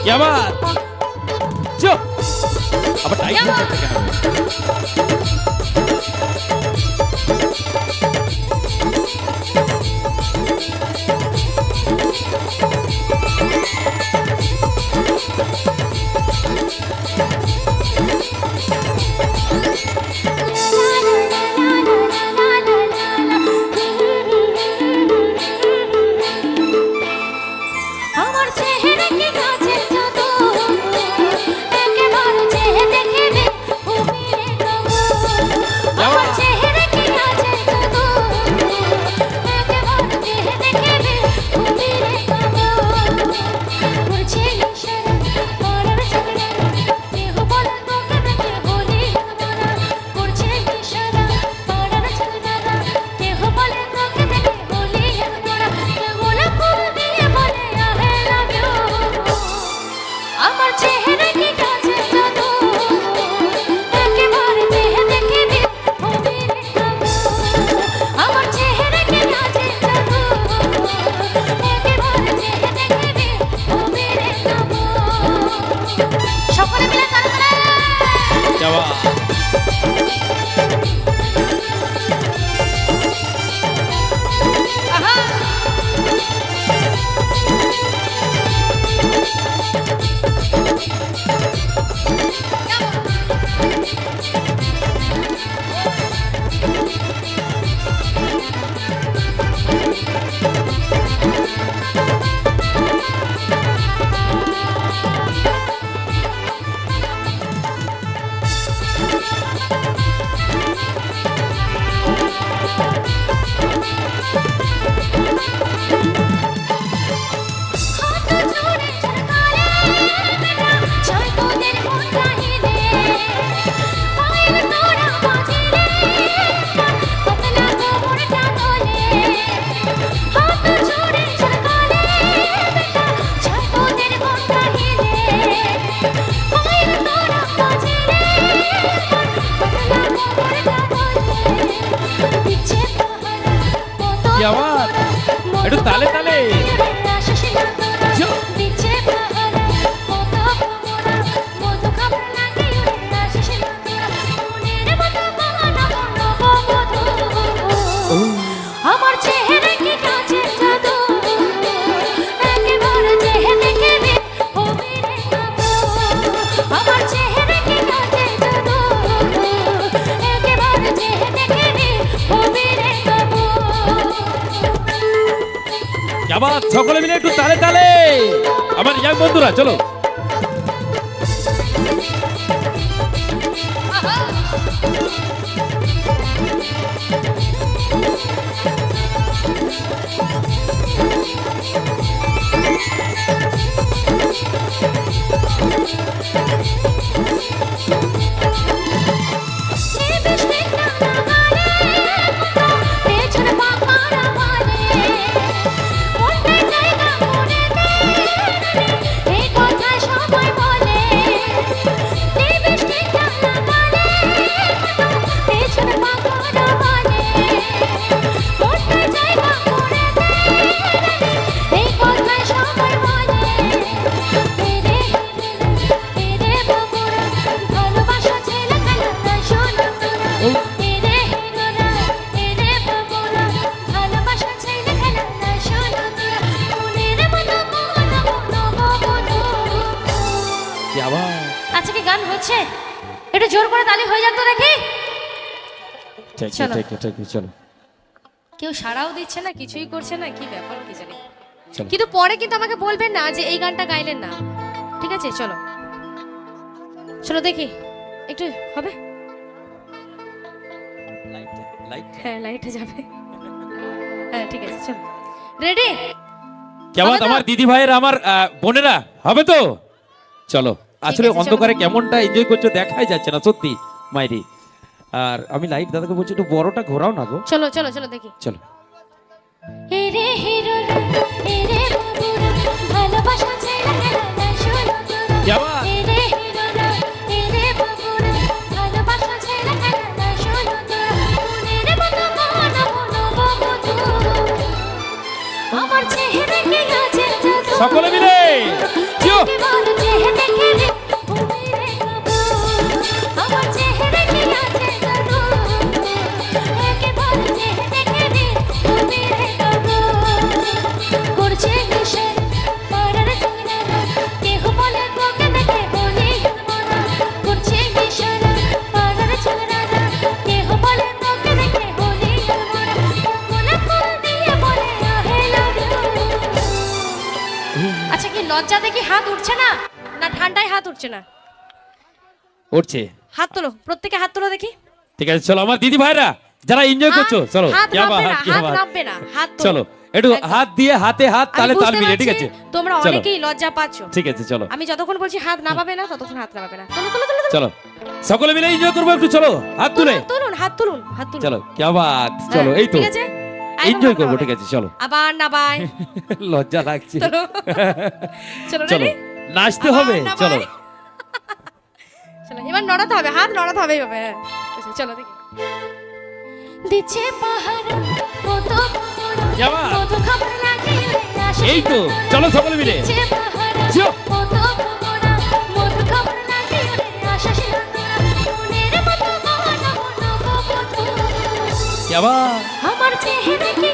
क्या बात जो अब टाइट नहीं करते क्या क्या बात একটু তালে তালে আমার চেহারা কি কাছে জাদু একেবারে চেহারা দেখে হবে রে আমার চেহারা কি কাছে জাদু একেবারে চেহারা দেখে হবে রে क्या बात সকলে মিলে একটু তালে তালে আমার ইয়াং বন্ধুরা চলো আচ্ছা কি গান হচ্ছে একটু জোর করে তালি হয়ে যাক তো দেখি চলো কেউ সাড়াও দিচ্ছে না কিছুই করছে না কি ব্যাপার কি জানি কিন্তু পরে কিন্তু আমাকে বলবেন না যে এই গানটা গাইলেন না ঠিক আছে চলো চলো দেখি একটু হবে হ্যাঁ লাইটে যাবে হ্যাঁ ঠিক আছে চলো রেডি क्या बात আমার দিদি ভাইয়ের আমার বোনেরা হবে তো চলো আসলে অন্ধকারে কেমনটা এনজয় করছো দেখাই যাচ্ছে না সত্যি মাইরি আর আমি লাইট দাদাকে বলছি একটু বড়টা ঘোরাও না গো চলো চলো চলো দেখি চলো এরে হিরো এরে বাবুরা ভালোবাসা ছেড়ে না শোনো क्या बात এরে হিরো এরে বাবুরা ভালোবাসা ছেড়ে না শোনো মনের মতো মন মন ববতু ও আমার চেহারা কি আছে জাদু সকলে মিলে জিও। একেবারে চেহারা দেখে রে ঘুমিয়ে যাবো আমার চেহারা কি আছে জাদু একেবারে চেহারা দেখে রে ঘুমিয়ে যাবো করছে নেশা পাড়ার ছেলেরা কেহ বলে তোকে দেখে বলি মনা করছে নেশা পাড়ার ছেলেরা কেহ বলে তোকে দেখে বলি মনা ফুল দিয়ে বলে আই লাভ ইউ। আচ্ছা কি লজ্জা দেখি হাত উঠছে না না ঠান্ডায় হাত উঠছে না উঠছে। হাত তোলো প্রত্যেকে হাত তোলো দেখি ঠিক আছে চলো আমার দিদি ভাইরা যারা এনজয় করছো চলো হাত क्या নামবে बात, না क्या হাত बात। নামবে না হাত তোলো। চলো একটু একদম। হাত দিয়ে হাতে হাত আমি তালে তাল বুঝতে মিলে ঠিক পারছি, আছে তোমরা চলো। অনেকেই লজ্জা পাচ্ছো ঠিক আছে চলো আমি যতক্ষণ বলছি হাত নামাবে না ততক্ষণ হাত নামাবে না তোলো তোলো তোলো তোলো। চলো সকলে মিলে এনজয় করবো একটু চলো হাত তুলে তুলুন হাত তুলুন হাত তুলুন চলো क्या बात চলো হ্যাঁ, এই তো ঠিক আছে এনজয় করবো ঠিক আছে চলো আবার নাবাই লজ্জা লাগছে চলো চলো চলো ready? নাচতে আবার হবে নাবাই। চলো চলো এবার নড়াতে হবে হাত নড়াতে হবে এইভাবে হ্যাঁ। চলো দেখি দিচ্ছে পাহাড় কত क्या बात। কত খবর লাগে এই তো চলো সকলে মিলে দিচ্ছে পাহাড় জিও। কত মধু খবর লাগে আশা শিরোনারা মনের মতো মন মন কত क्या बात। আমার চেহারা কি